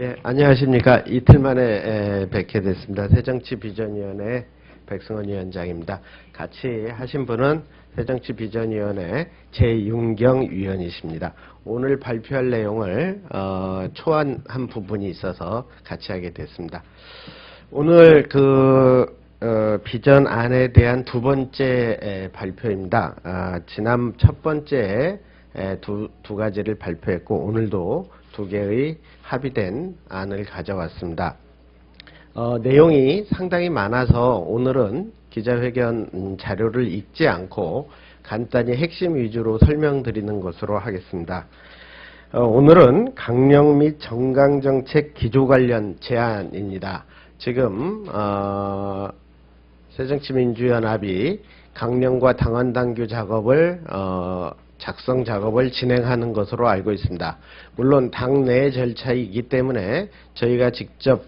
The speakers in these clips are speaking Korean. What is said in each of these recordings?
예, 안녕하십니까. 이틀 만에 뵙게 됐습니다. 새정치비전위원회 백승원 위원장입니다. 같이 하신 분은 새정치비전위원회 재윤경 위원이십니다. 오늘 발표할 내용을 초안한 부분이 있어서 같이 하게 됐습니다. 오늘 비전안에 대한 두 번째 발표입니다. 지난 첫 번째 두 가지를 발표했고 오늘도 두 개의 합의된 안을 가져왔습니다. 내용이 상당히 많아서 오늘은 기자회견 자료를 읽지 않고 간단히 핵심 위주로 설명드리는 것으로 하겠습니다. 오늘은 강령 및 정강정책 기조 관련 제안입니다. 지금 새정치민주연합이 강령과 당헌당규 작업을 작성 작업을 진행하는 것으로 알고 있습니다. 물론 당내 절차이기 때문에 저희가 직접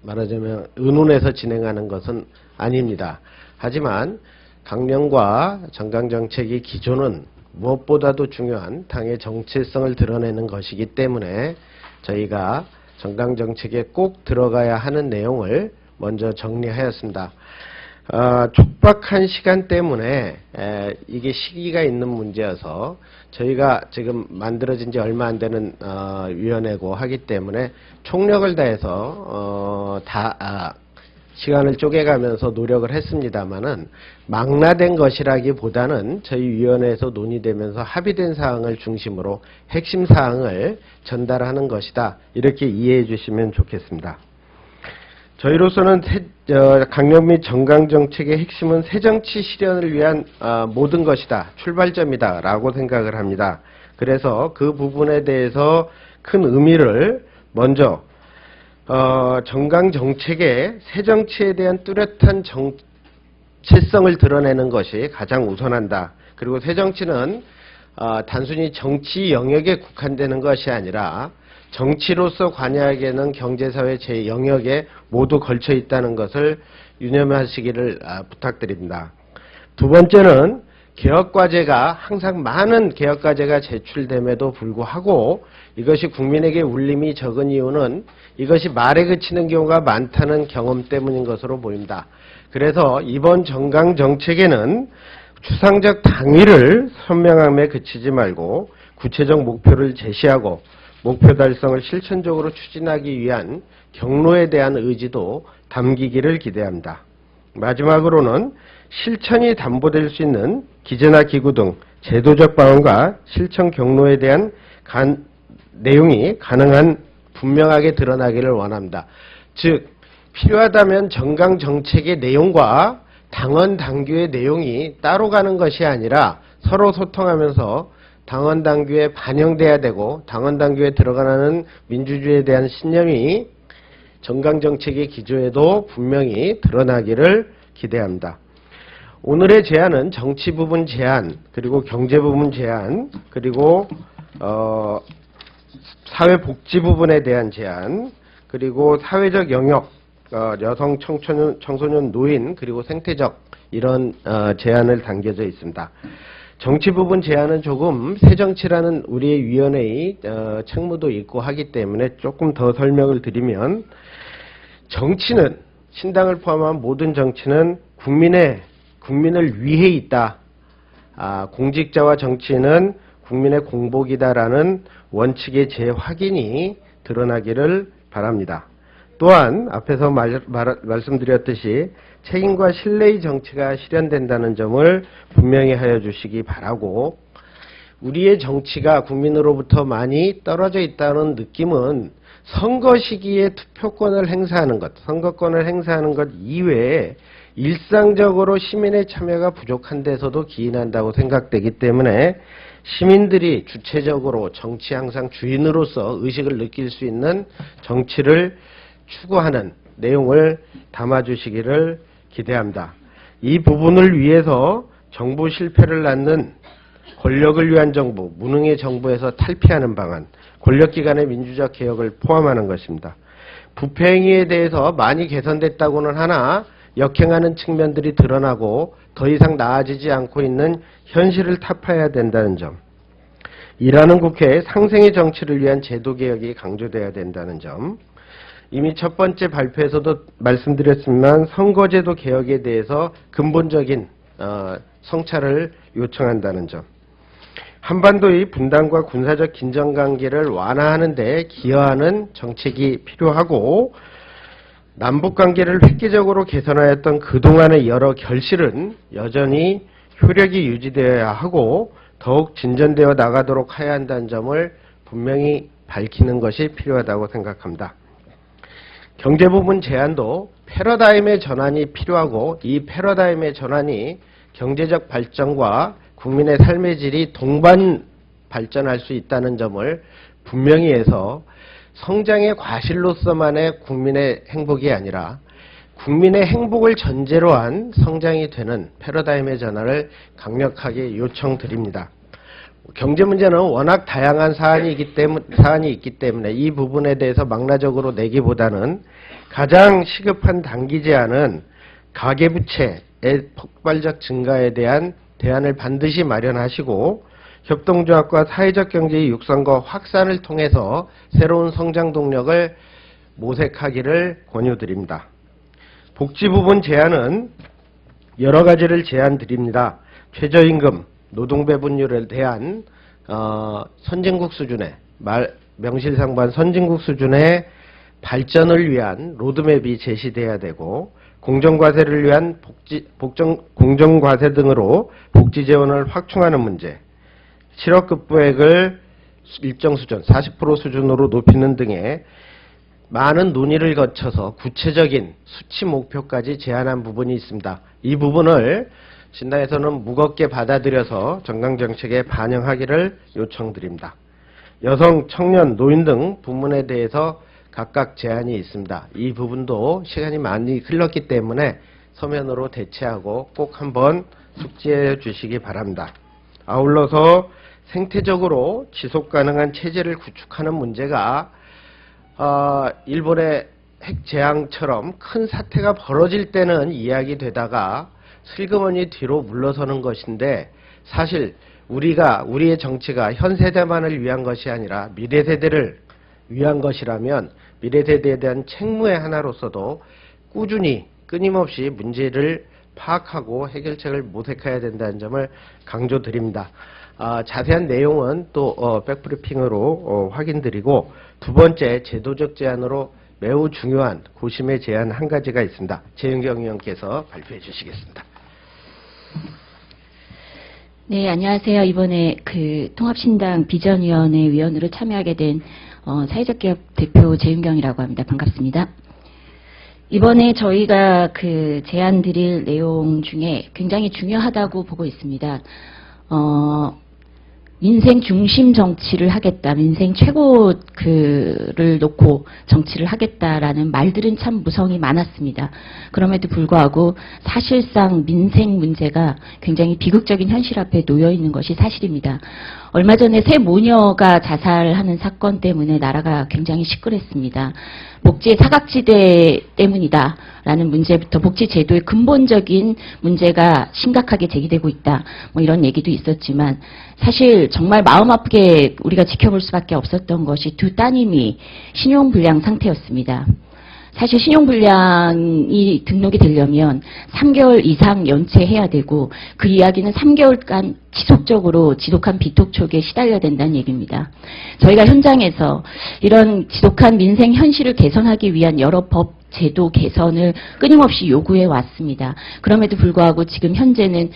말하자면 의논해서 진행하는 것은 아닙니다. 하지만 강령과 정강정책의 기조는 무엇보다도 중요한 당의 정체성을 드러내는 것이기 때문에 저희가 정강정책에 꼭 들어가야 하는 내용을 먼저 정리하였습니다. 촉박한 시간 때문에 이게 시기가 있는 문제여서 저희가 지금 만들어진 지 얼마 안 되는 위원회고 하기 때문에 총력을 다해서 시간을 쪼개가면서 노력을 했습니다만은 망라된 것이라기보다는 저희 위원회에서 논의되면서 합의된 사항을 중심으로 핵심 사항을 전달하는 것이다. 이렇게 이해해 주시면 좋겠습니다. 저희로서는 강령 및 정강정책의 핵심은 새정치 실현을 위한 모든 것이다. 출발점이다. 라고 생각을 합니다. 그래서 그 부분에 대해서 큰 의미를 먼저 정강정책의 새정치에 대한 뚜렷한 정체성을 드러내는 것이 가장 우선한다. 그리고 새정치는 단순히 정치 영역에 국한되는 것이 아니라 정치로서 관여하게는 경제사회 제 영역에 모두 걸쳐 있다는 것을 유념하시기를 부탁드립니다. 두 번째는 개혁과제가 항상 많은 개혁과제가 제출됨에도 불구하고 이것이 국민에게 울림이 적은 이유는 이것이 말에 그치는 경우가 많다는 경험 때문인 것으로 보입니다. 그래서 이번 정강정책에는 추상적 당위를 선명함에 그치지 말고 구체적 목표를 제시하고 목표 달성을 실천적으로 추진하기 위한 경로에 대한 의지도 담기기를 기대합니다. 마지막으로는 실천이 담보될 수 있는 기재나 기구 등 제도적 방안과 실천 경로에 대한 내용이 가능한 분명하게 드러나기를 원합니다. 즉 필요하다면 정강정책의 내용과 당헌 당규의 내용이 따로 가는 것이 아니라 서로 소통하면서 당헌 당규에 반영돼야 되고 당헌 당규에 들어가는 민주주의에 대한 신념이 정강정책의 기조에도 분명히 드러나기를 기대합니다. 오늘의 제안은 정치 부분 제안, 그리고 경제 부분 제안, 그리고 사회복지 부분에 대한 제안, 그리고 사회적 영역, 여성, 청소년, 노인, 그리고 생태적 이런 제안을 담겨져 있습니다. 정치 부분 제안은 조금 새정치라는 우리의 위원회의 책무도 있고 하기 때문에 조금 더 설명을 드리면 정치는 신당을 포함한 모든 정치는 국민을 위해 있다. 공직자와 정치인은 국민의 공복이다라는 원칙의 재확인이 드러나기를 바랍니다. 또한 앞에서 말씀드렸듯이 책임과 신뢰의 정치가 실현된다는 점을 분명히 하여 주시기 바라고, 우리의 정치가 국민으로부터 많이 떨어져 있다는 느낌은 선거 시기에 투표권을 행사하는 것, 선거권을 행사하는 것 이외에 일상적으로 시민의 참여가 부족한 데서도 기인한다고 생각되기 때문에 시민들이 주체적으로 정치 항상 주인으로서 의식을 느낄 수 있는 정치를 추구하는 내용을 담아주시기를 기대합니다. 이 부분을 위해서 정부 실패를 낳는 권력을 위한 정부, 무능의 정부에서 탈피하는 방안, 권력기관의 민주적 개혁을 포함하는 것입니다. 부패 행위에 대해서 많이 개선됐다고는 하나 역행하는 측면들이 드러나고 더 이상 나아지지 않고 있는 현실을 타파해야 된다는 점, 일하는 국회의 상생의 정치를 위한 제도개혁이 강조돼야 된다는 점, 이미 첫 번째 발표에서도 말씀드렸지만 선거제도 개혁에 대해서 근본적인 성찰을 요청한다는 점, 한반도의 분단과 군사적 긴장관계를 완화하는 데 기여하는 정책이 필요하고, 남북관계를 획기적으로 개선하였던 그동안의 여러 결실은 여전히 효력이 유지되어야 하고 더욱 진전되어 나가도록 해야 한다는 점을 분명히 밝히는 것이 필요하다고 생각합니다. 경제 부분 제안도 패러다임의 전환이 필요하고, 이 패러다임의 전환이 경제적 발전과 국민의 삶의 질이 동반 발전할 수 있다는 점을 분명히 해서 성장의 과실로서만의 국민의 행복이 아니라 국민의 행복을 전제로 한 성장이 되는 패러다임의 전환을 강력하게 요청드립니다. 경제 문제는 워낙 다양한 사안이 있기 때문에 이 부분에 대해서 망라적으로 내기보다는 가장 시급한 단기 제안은 가계부채의 폭발적 증가에 대한 대안을 반드시 마련하시고, 협동조합과 사회적 경제의 육성과 확산을 통해서 새로운 성장 동력을 모색하기를 권유드립니다. 복지 부분 제안은 여러 가지를 제안드립니다. 최저임금, 노동배분율에 대한 선진국 수준의 명실상부한 선진국 수준의 발전을 위한 로드맵이 제시돼야 되고, 공정과세를 위한 공정과세 등으로 복지 재원을 확충하는 문제, 실업급부액을 일정 수준, 40% 수준으로 높이는 등의 많은 논의를 거쳐서 구체적인 수치 목표까지 제안한 부분이 있습니다. 이 부분을 신당에서는 무겁게 받아들여서 정강정책에 반영하기를 요청드립니다. 여성, 청년, 노인 등 부문에 대해서 각각 제안이 있습니다. 이 부분도 시간이 많이 흘렀기 때문에 서면으로 대체하고 꼭 한번 숙지해 주시기 바랍니다. 아울러서 생태적으로 지속가능한 체제를 구축하는 문제가 일본의 핵재앙처럼 큰 사태가 벌어질 때는 이야기되다가 슬그머니 뒤로 물러서는 것인데, 사실 우리의 정치가 현 세대만을 위한 것이 아니라 미래 세대를 위한 것이라면 미래 세대에 대한 책무의 하나로서도 꾸준히 끊임없이 문제를 파악하고 해결책을 모색해야 된다는 점을 강조드립니다. 자세한 내용은 또 백브리핑으로 확인드리고, 두 번째 제도적 제안으로 매우 중요한 고심의 제안 한 가지가 있습니다. 재윤경 의원께서 발표해 주시겠습니다. 네, 안녕하세요. 이번에 통합신당 비전위원회 위원으로 참여하게 된 사회적개혁 대표 재윤경이라고 합니다. 반갑습니다. 이번에 저희가 제안 드릴 내용 중에 굉장히 중요하다고 보고 있습니다. 민생 중심 정치를 하겠다, 민생 최고를 놓고 정치를 하겠다라는 말들은 참 무성이 많았습니다. 그럼에도 불구하고 사실상 민생 문제가 굉장히 비극적인 현실 앞에 놓여 있는 것이 사실입니다. 얼마 전에 새 모녀가 자살하는 사건 때문에 나라가 굉장히 시끌했습니다. 복지의 사각지대 때문이다 라는 문제부터 복지 제도의 근본적인 문제가 심각하게 제기되고 있다, 뭐 이런 얘기도 있었지만, 사실 정말 마음 아프게 우리가 지켜볼 수밖에 없었던 것이 두 따님이 신용불량 상태였습니다. 사실 신용불량이 등록이 되려면 3개월 이상 연체해야 되고, 그 이야기는 3개월간 지속적으로 지독한 비톡촉에 시달려야 된다는 얘기입니다. 저희가 현장에서 이런 지독한 민생 현실을 개선하기 위한 여러 법, 제도 개선을 끊임없이 요구해 왔습니다. 그럼에도 불구하고 지금 현재는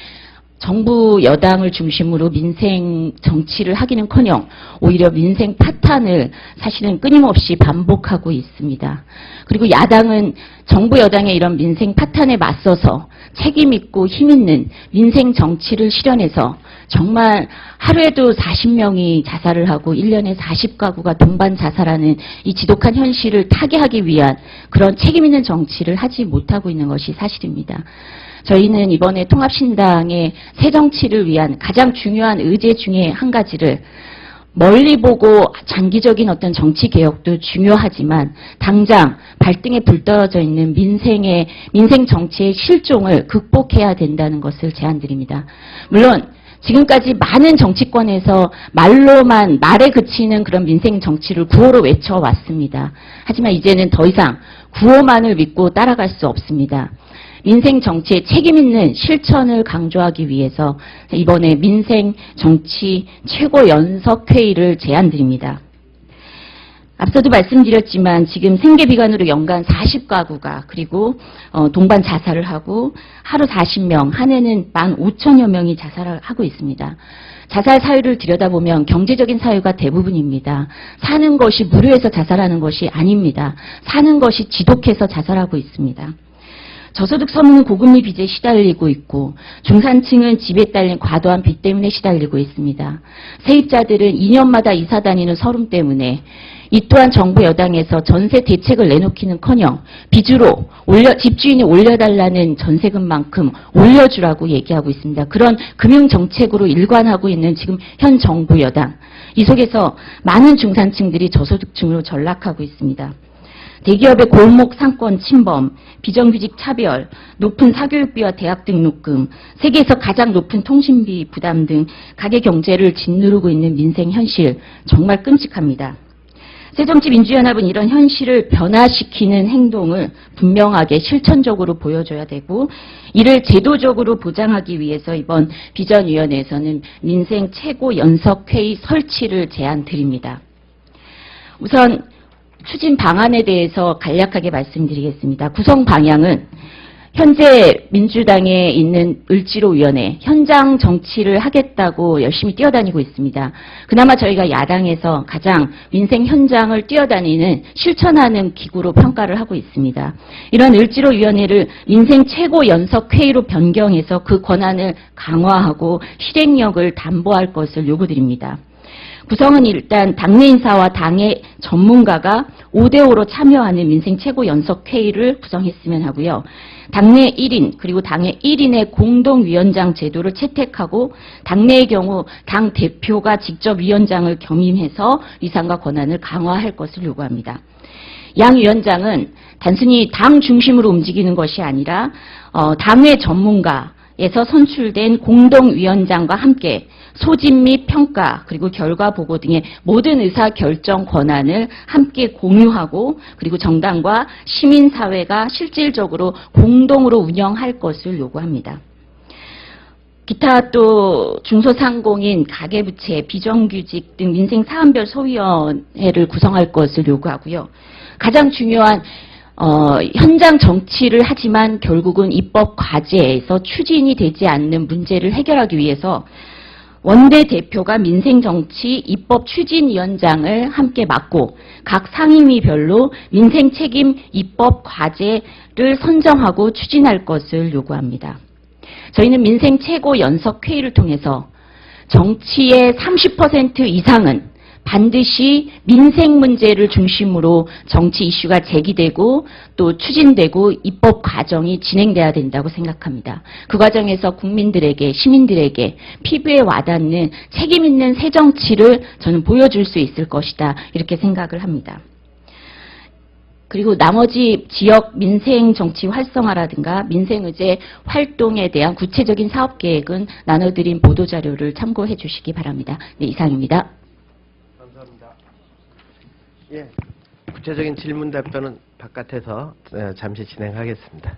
정부 여당을 중심으로 민생 정치를 하기는커녕 오히려 민생 파탄을 사실은 끊임없이 반복하고 있습니다. 그리고 야당은 정부 여당의 이런 민생 파탄에 맞서서 책임 있고 힘 있는 민생 정치를 실현해서 정말 하루에도 40명이 자살을 하고 1년에 40가구가 동반 자살하는 이 지독한 현실을 타개하기 위한 그런 책임 있는 정치를 하지 못하고 있는 것이 사실입니다. 저희는 이번에 통합신당의 새정치를 위한 가장 중요한 의제 중에 한 가지를, 멀리 보고 장기적인 어떤 정치 개혁도 중요하지만 당장 발등에 불 떨어져 있는 민생 정치의 실종을 극복해야 된다는 것을 제안드립니다. 물론 지금까지 많은 정치권에서 말에 그치는 그런 민생 정치를 구호로 외쳐왔습니다. 하지만 이제는 더 이상 구호만을 믿고 따라갈 수 없습니다. 민생 정치의 책임 있는 실천을 강조하기 위해서 이번에 민생 정치 최고 연석회의를 제안드립니다. 앞서도 말씀드렸지만 지금 생계비관으로 연간 40가구가 그리고 동반 자살을 하고 하루 40명, 한 해는 15,000여 명이 자살을 하고 있습니다. 자살 사유를 들여다보면 경제적인 사유가 대부분입니다. 사는 것이 무료해서 자살하는 것이 아닙니다. 사는 것이 지독해서 자살하고 있습니다. 저소득 서민은 고금리 빚에 시달리고 있고 중산층은 집에 딸린 과도한 빚 때문에 시달리고 있습니다. 세입자들은 2년마다 이사 다니는 서름 때문에 이 또한 정부 여당에서 전세 대책을 내놓기는커녕 빚으로 집주인이 올려달라는 전세금만큼 올려주라고 얘기하고 있습니다. 그런 금융정책으로 일관하고 있는 지금 현 정부 여당. 이 속에서 많은 중산층들이 저소득층으로 전락하고 있습니다. 대기업의 골목 상권 침범, 비정규직 차별, 높은 사교육비와 대학 등록금, 세계에서 가장 높은 통신비 부담 등 가계 경제를 짓누르고 있는 민생 현실 정말 끔찍합니다. 새정치민주연합은 이런 현실을 변화시키는 행동을 분명하게 실천적으로 보여줘야 되고 이를 제도적으로 보장하기 위해서 이번 비전위원회에서는 민생 최고 연석회의 설치를 제안드립니다. 우선 추진 방안에 대해서 간략하게 말씀드리겠습니다. 구성 방향은 현재 민주당에 있는 을지로위원회, 현장 정치를 하겠다고 열심히 뛰어다니고 있습니다. 그나마 저희가 야당에서 가장 민생 현장을 뛰어다니는 실천하는 기구로 평가를 하고 있습니다. 이런 을지로위원회를 민생 최고 연석회의로 변경해서 그 권한을 강화하고 실행력을 담보할 것을 요구드립니다. 구성은 일단 당내 인사와 당의 전문가가 5대5로 참여하는 민생 최고 연석회의를 구성했으면 하고요. 당내 1인 그리고 당의 1인의 공동위원장 제도를 채택하고 당내의 경우 당 대표가 직접 위원장을 겸임해서 위상과 권한을 강화할 것을 요구합니다. 양 위원장은 단순히 당 중심으로 움직이는 것이 아니라 당의 전문가에서 선출된 공동위원장과 함께 소집 및 평가 그리고 결과 보고 등의 모든 의사결정 권한을 함께 공유하고 그리고 정당과 시민사회가 실질적으로 공동으로 운영할 것을 요구합니다. 기타 또 중소상공인, 가계부채, 비정규직 등 민생사안별 소위원회를 구성할 것을 요구하고요. 가장 중요한 현장 정치를 하지만 결국은 입법 과제에서 추진이 되지 않는 문제를 해결하기 위해서 원내대표가 민생정치 입법추진위원장을 함께 맡고 각 상임위별로 민생책임 입법 과제를 선정하고 추진할 것을 요구합니다. 저희는 민생 최고 연석회의를 통해서 정치의 30% 이상은 반드시 민생 문제를 중심으로 정치 이슈가 제기되고 또 추진되고 입법 과정이 진행돼야 된다고 생각합니다. 그 과정에서 국민들에게 시민들에게 피부에 와닿는 책임 있는 새 정치를 저는 보여줄 수 있을 것이다 이렇게 생각을 합니다. 그리고 나머지 지역 민생 정치 활성화라든가 민생의제 활동에 대한 구체적인 사업 계획은 나눠드린 보도자료를 참고해 주시기 바랍니다. 네, 이상입니다. 감사합니다. 예, 구체적인 질문 답변은 바깥에서 잠시 진행하겠습니다.